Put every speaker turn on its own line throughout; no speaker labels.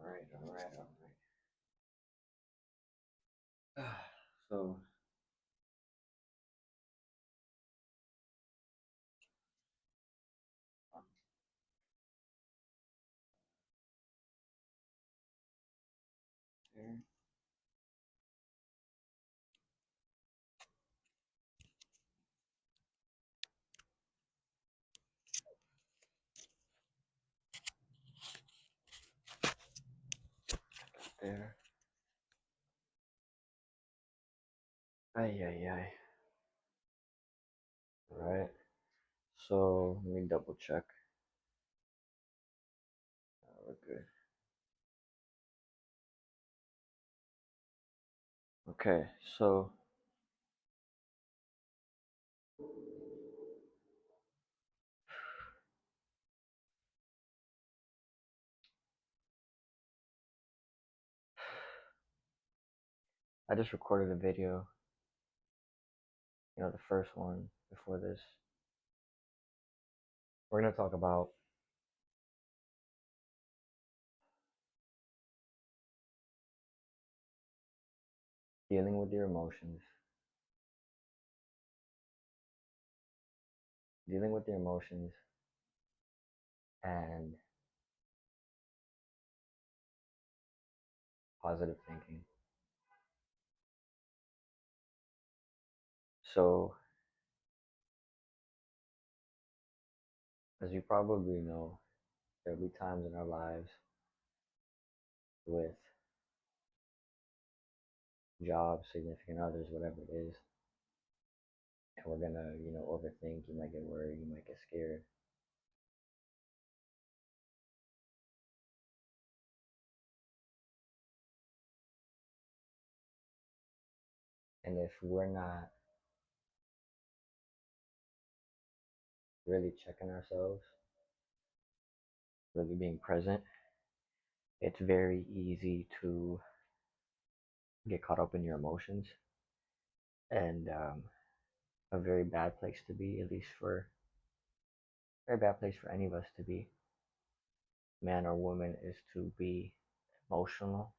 All right. So, um, there, there. Ay, ay, ay. All right. So, let me double check. We're good. Okay, so I just recorded a video, the first one before this. We're going to talk about dealing with your emotions, dealing with your emotions, and positive thinking. So, as you probably know, there'll be times in our lives with jobs, significant others, whatever it is, and we're gonna, overthink. You might get worried, you might get scared. And if we're not really checking ourselves, really being present, it's very easy to get caught up in your emotions, and a very bad place to be, at least for very bad place for any of us to be, man or woman, is to be emotional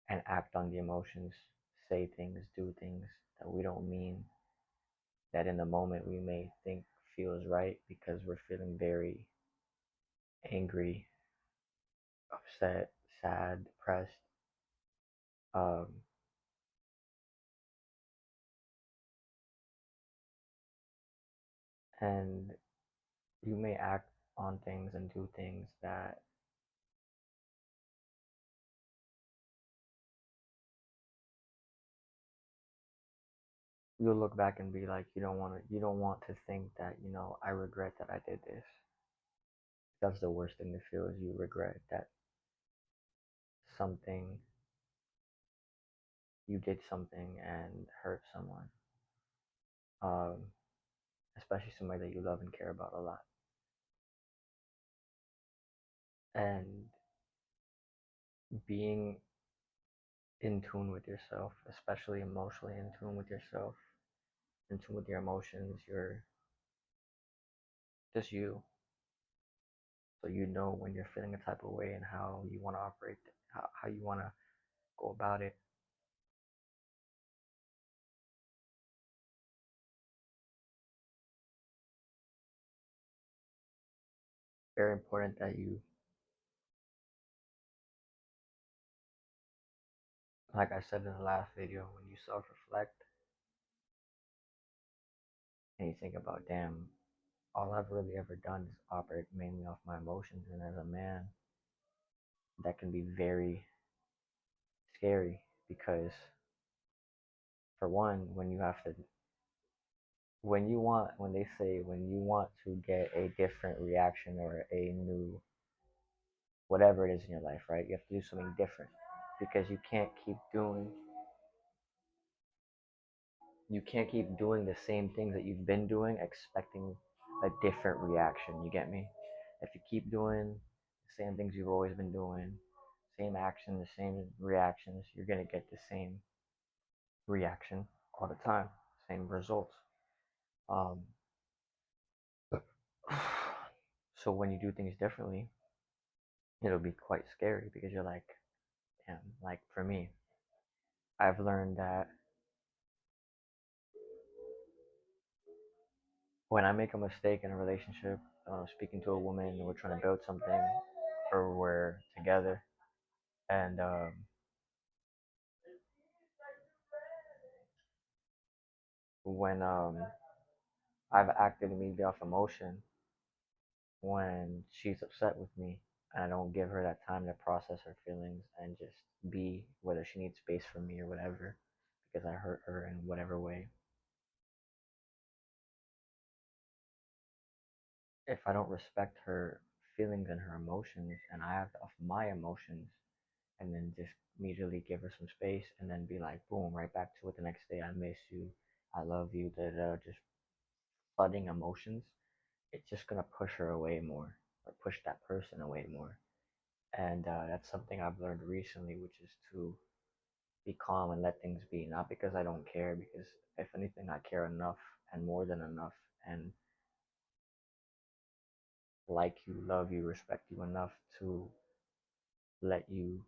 and act on the emotions, say things, do things that we don't mean, that in the moment we may think feels right because we're feeling very angry, upset, sad, depressed. Um, and you may act on things and do things that you'll look back and be like, you don't want to think that, I regret that I did this. That's the worst thing to feel, is you regret that something you did something and hurt someone. Um, Especially somebody that you love and care about a lot. And being in tune with yourself, especially emotionally in tune with yourself, in tune with your emotions, you're just you. So you know when you're feeling a type of way and how you want to operate, how you want to go about it. Very important that you, like I said in the last video, when you self reflect and you think about, damn, all I've really ever done is operate mainly off my emotions. And as a man, that can be very scary because, for one, when they say, when you want to get a different reaction or a new whatever it is in your life, right? You have to do something different because you can't keep doing the same things that you've been doing expecting a different reaction. You get me? If you keep doing the same things you've always been doing, same action, the same reactions, you're gonna get the same reaction all the time, same results. Um, so when you do things differently, it'll be quite scary because you're like, damn, like for me, I've learned that when I make a mistake in a relationship, when I'm speaking to a woman and we're trying to build something or we're together, and when I've acted immediately off emotion, when she's upset with me and I don't give her that time to process her feelings and just be, whether she needs space from me or whatever, because I hurt her in whatever way, if I don't respect her feelings and her emotions and I have to off my emotions and then just immediately give her some space and then be like, boom, right back to it the next day. I miss you. I love you. Da, da, just flooding emotions. It's just going to push her away more or push that person away more. And that's something I've learned recently, which is to be calm and let things be. Not because I don't care, because if anything, I care enough and more than enough and like you, love you, respect you enough to let you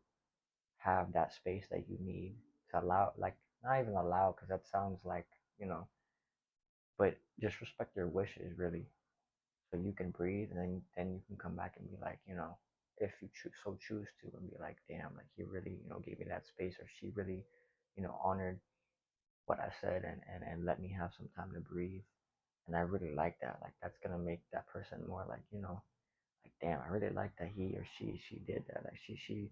have that space that you need to allow, like, not even allow, because that sounds like, you know, but just respect your wishes, really. So you can breathe, and then you can come back and be like, if you so choose to, and be like, damn, like he really, gave me that space, or she really, honored what I said, and let me have some time to breathe. And I really like that. Like that's gonna make that person more like, like damn, I really like that he or she did that. Like she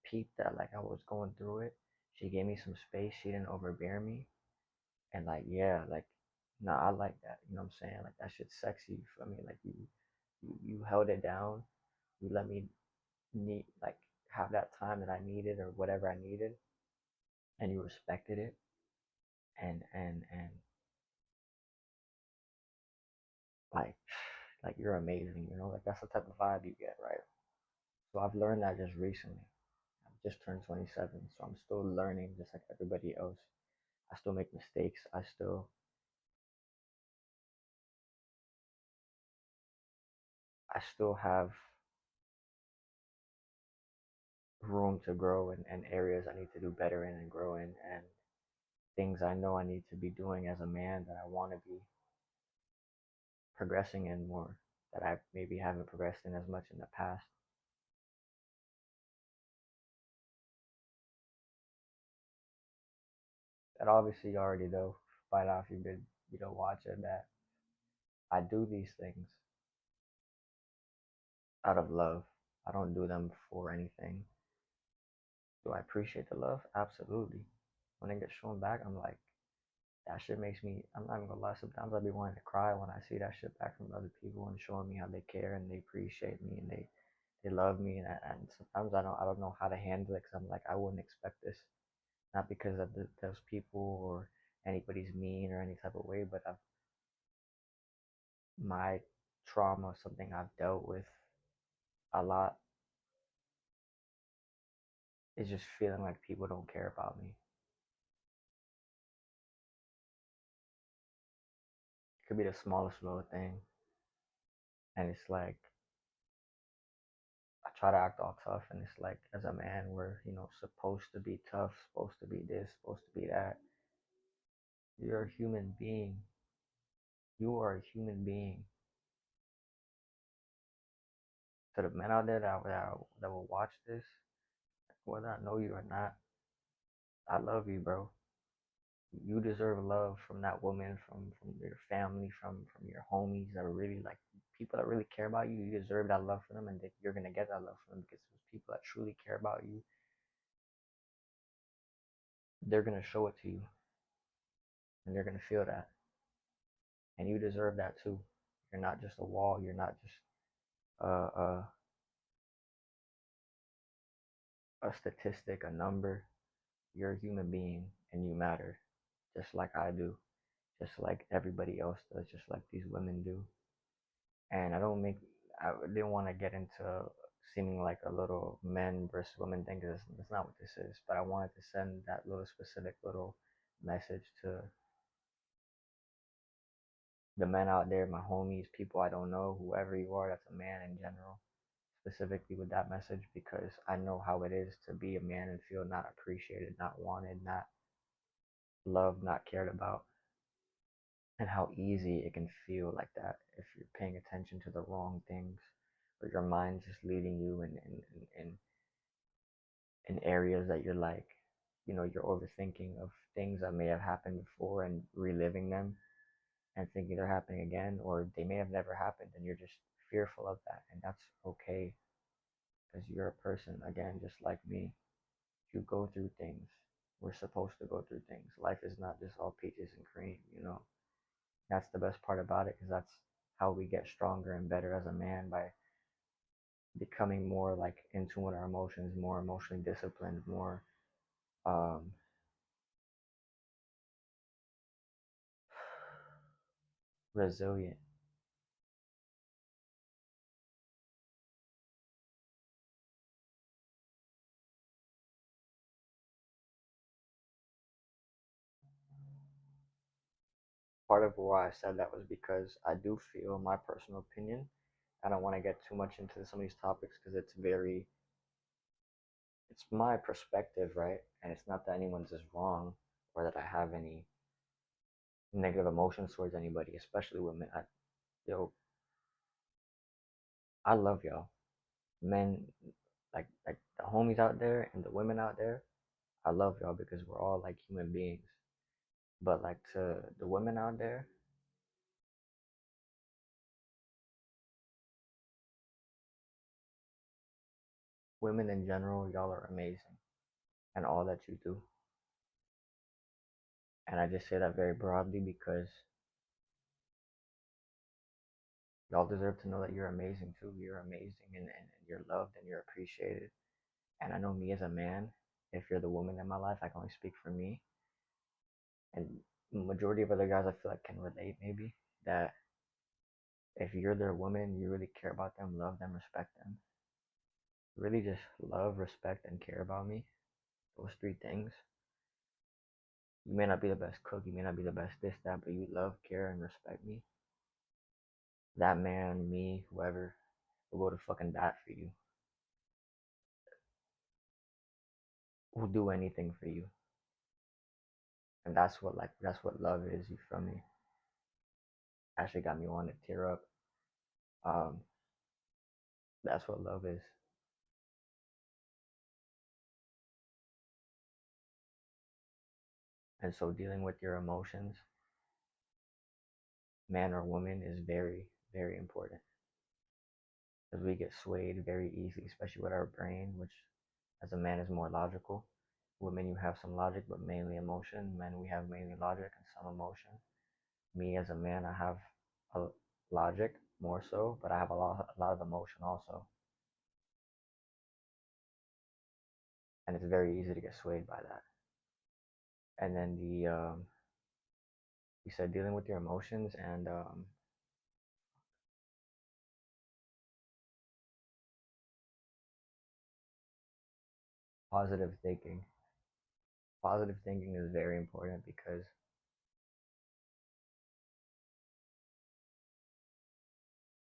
peeped that like I was going through it. She gave me some space. She didn't overbear me. And like yeah, like no, I like that. You know what I'm saying? Like that shit's sexy for me. Like you held it down. You let me need like have that time that I needed or whatever I needed, and you respected it. And like like you're amazing. Like that's the type of vibe you get, right? So I've learned that just recently. I've just turned 27, so I'm still learning just like everybody else. I still make mistakes. I still have room to grow and areas I need to do better in and grow in and things I know I need to be doing as a man that I want to be progressing in more that I maybe haven't progressed in as much in the past. And obviously you already know by now if you've been, watching that I do these things out of love. I don't do them for anything. Do I appreciate the love? Absolutely. When it gets shown back, I'm like, that shit makes me, I'm not even gonna lie, sometimes I'll be wanting to cry when I see that shit back from other people and showing me how they care and they appreciate me and they love me. And sometimes I don't know how to handle it because I'm like, I wouldn't expect this. Not because of those people or anybody's mean or any type of way, but my trauma, something I've dealt with a lot, is just feeling like people don't care about me. It could be the smallest little thing. And it's like, I try to act all tough, and it's like, as a man, we're, supposed to be tough, supposed to be this, supposed to be that. You're a human being. You are a human being. To the men out there that will watch this, whether I know you or not, I love you, bro. You deserve love from that woman, from your family, from your homies that are really like people that really care about you. You deserve that love from them, and that you're gonna get that love from them because those people that truly care about you, they're gonna show it to you, and they're gonna feel that, and you deserve that too. You're not just a wall. You're not just a a statistic, a number. You're a human being, and you matter, just like I do, just like everybody else does, just like these women do. And I didn't want to get into seeming like a little men versus women thing because that's not what this is. But I wanted to send that little specific little message to the men out there, my homies, people I don't know, whoever you are, that's a man in general. specifically with that message because I know how it is to be a man and feel not appreciated, not wanted, not loved, not cared about, and how easy it can feel like that if you're paying attention to the wrong things or your mind's just leading you in areas that you're like, you're overthinking of things that may have happened before and reliving them and thinking they're happening again, or they may have never happened and you're just fearful of that. And that's okay because you're a person, again, just like me. You go through things. We're supposed to go through things. Life is not just all peaches and cream. That's the best part about it because that's how we get stronger and better as a man by becoming more like in tune with our emotions, more emotionally disciplined, more um, resilient. Part of why I said that was because I do feel, my personal opinion, I don't want to get too much into some of these topics because it's my perspective, right? And it's not that anyone's is wrong or that I have any negative emotions towards anybody, especially women. Yo, I love y'all, men, like the homies out there and the women out there. I love y'all because we're all like human beings. But like to the women out there, women in general, y'all are amazing and all that you do. And I just say that very broadly because y'all deserve to know that you're amazing too. You're amazing and you're loved and you're appreciated. And I know me as a man, if you're the woman in my life, I can only speak for me. And majority of other guys I feel like can relate maybe that if you're their woman, you really care about them, love them, respect them. Really just love, respect, and care about me. Those three things. You may not be the best cook, you may not be the best this, that, but you love, care, and respect me. That man, me, whoever, will go to fucking bat for you. Will do anything for you. And that's what love is, you feel me? Actually got me wanting to tear up. Um, that's what love is. And so dealing with your emotions, man or woman, is very, very important. Because we get swayed very easily, especially with our brain, which as a man is more logical. Women, you have some logic, but mainly emotion. Men, we have mainly logic and some emotion. Me as a man, I have a logic more so, but I have a lot of emotion also, and it's very easy to get swayed by that. And then you said dealing with your emotions and positive thinking. Positive thinking is very important because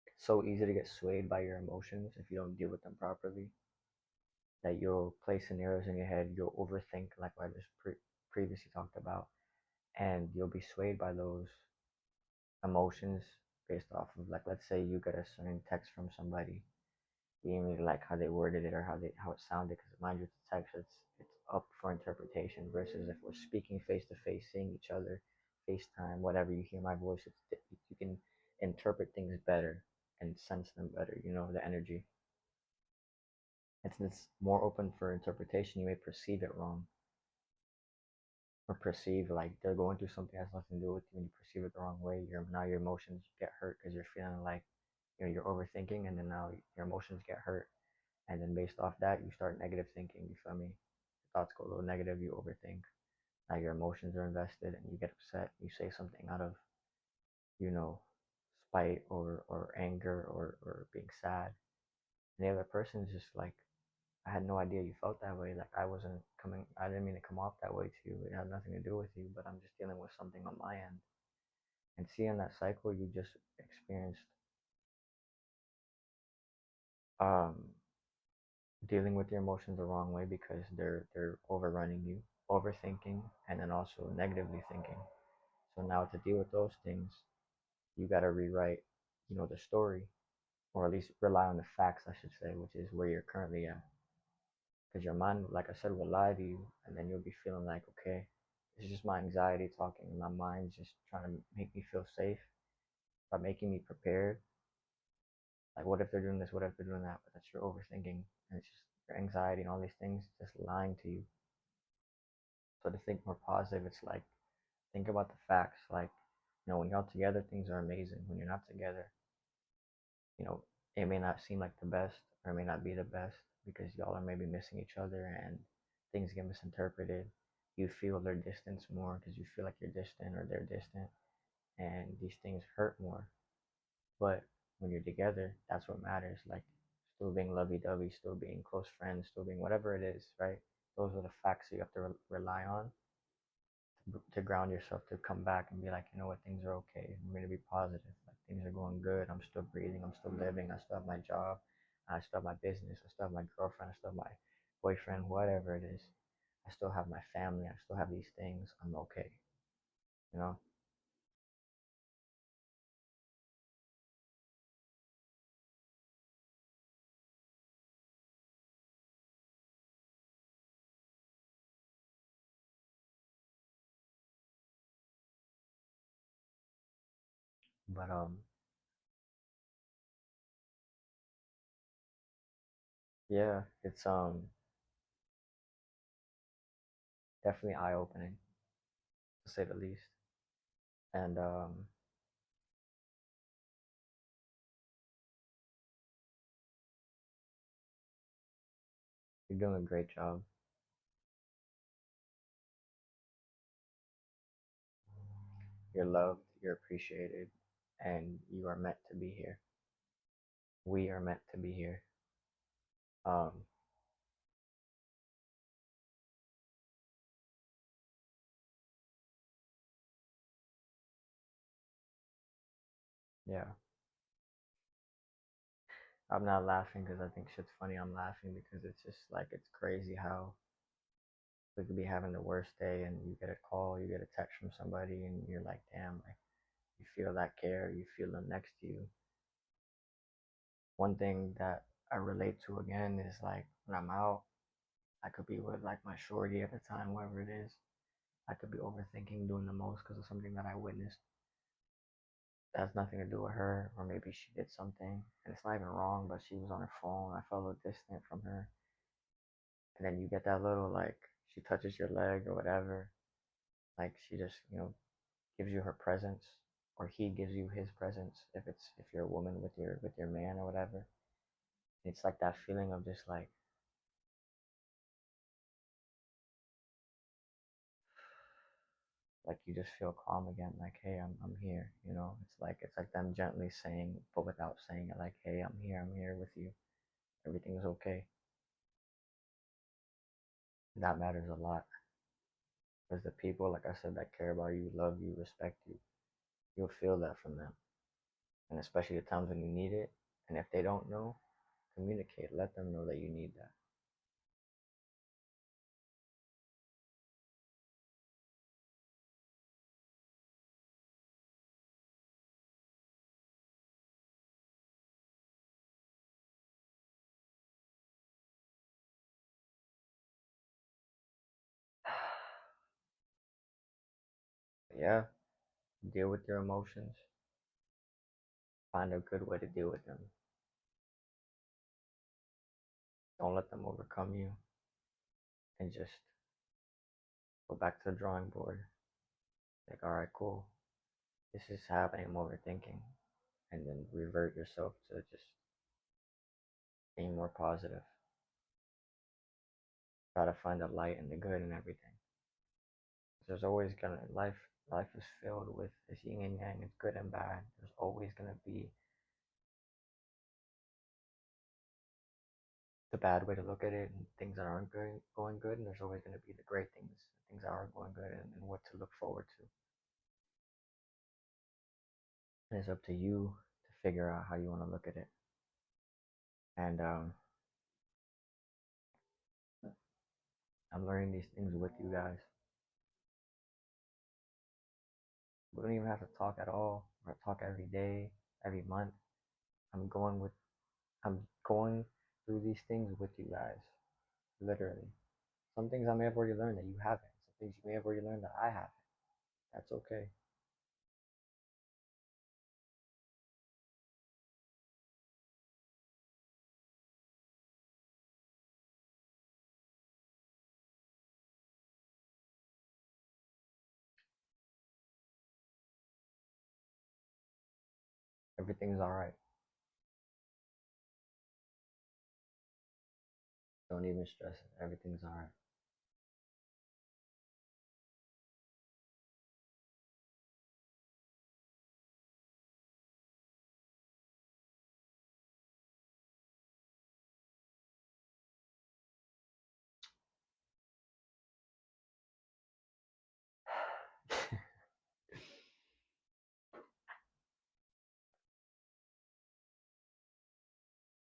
it's so easy to get swayed by your emotions if you don't deal with them properly. That you'll play scenarios in your head, you'll overthink, like what I just previously talked about, and you'll be swayed by those emotions based off of, like, let's say you get a certain text from somebody, you didn't really like how they worded it or how it sounded, because mind you, it's a text, it's up for interpretation versus if we're speaking face to face, seeing each other, FaceTime, whatever, you hear my voice, you can interpret things better and sense them better, the energy. It's more open for interpretation, you may perceive it wrong or perceive like they're going through something that has nothing to do with you and you perceive it the wrong way. Now your emotions get hurt because you're feeling like you're overthinking, and then now your emotions get hurt, and then based off that you start negative thinking. You feel me? Your thoughts go a little negative, you overthink. Now your emotions are invested and you get upset. You say something out of you know spite or anger or being sad, and the other person's just like, I had no idea you felt that way. Like I didn't mean to come off that way to you. It had nothing to do with you, but I'm just dealing with something on my end. And seeing that cycle you just experienced um, dealing with your emotions the wrong way because they're overrunning you, overthinking, and then also negatively thinking. So now to deal with those things, you got to rewrite, the story, or at least rely on the facts, I should say, which is where you're currently at. Because your mind, like I said, will lie to you, and then you'll be feeling like, okay, it's just my anxiety talking. My mind's just trying to make me feel safe by making me prepared. Like, what if they're doing this? What if they're doing that? But that's your overthinking, and it's just your anxiety and all these things just lying to you. So to think more positive, it's like think about the facts. Like, when you're all together, things are amazing. When you're not together, you know, it may not seem like the best or it may not be the best because y'all are maybe missing each other and things get misinterpreted. You feel their distance more because you feel like you're distant or they're distant, and these things hurt more. But when you're together, that's what matters. Like, still being lovey dovey, still being close friends, still being whatever it is, right? Those are the facts you have to rely on to ground yourself, to come back and be like, you know what, things are okay. I'm going to be positive. Like, things are going good. I'm still breathing. I'm still living. I still have my job. I still have my business. I still have my girlfriend. I still have my boyfriend, whatever it is. I still have my family. I still have these things. I'm okay. You know? But yeah, it's definitely eye opening to say the least. And you're doing a great job. You're loved. You're appreciated, and you are meant to be here. We are meant to be here. Um, yeah. I'm not laughing because I think shit's funny. I'm laughing because it's just like it's crazy how we could be having the worst day and you get a call, you get a text from somebody, and you're like, damn, like you feel that care, you feel them next to you. One thing that I relate to again is like when I'm out, I could be with like my shorty at the time, whoever it is. I could be overthinking doing the most because of something that I witnessed that has nothing to do with her, or maybe she did something and it's not even wrong, but she was on her phone. I felt a little distant from her, and then you get that little like she touches your leg or whatever, like she just gives you her presence, or he gives you his presence if you're a woman with your man or whatever. It's like that feeling of just like you just feel calm again, like hey, I'm here. It's like them gently saying, but without saying it, like hey, I'm here with you, everything's okay. That matters a lot because the people, like I said, that care about you, love you, respect you, you'll feel that from them. And especially the times when you need it. And if they don't know, communicate. Let them know that you need that. Yeah, deal with your emotions. Find a good way to deal with them. Don't let them overcome you. And just go back to the drawing board. Like, all right, cool. This is happening. I'm overthinking. And then revert yourself to just being more positive. Try to find the light and the good in everything. There's always gonna life is filled with this yin and yang. It's good and bad. There's always gonna be the bad way to look at it and things that aren't going good, and there's always going to be the great things that are going good, and what to look forward to. And it's up to you to figure out how you want to look at it. And I'm learning these things with you guys. We don't even have to talk at all or talk every day, every month. I'm going with I'm going through these things with you guys, literally. Some things I may have already learned that you haven't. Some things you may have already learned that I haven't. That's okay. Everything's all right. Don't even stress it. Everything's all right.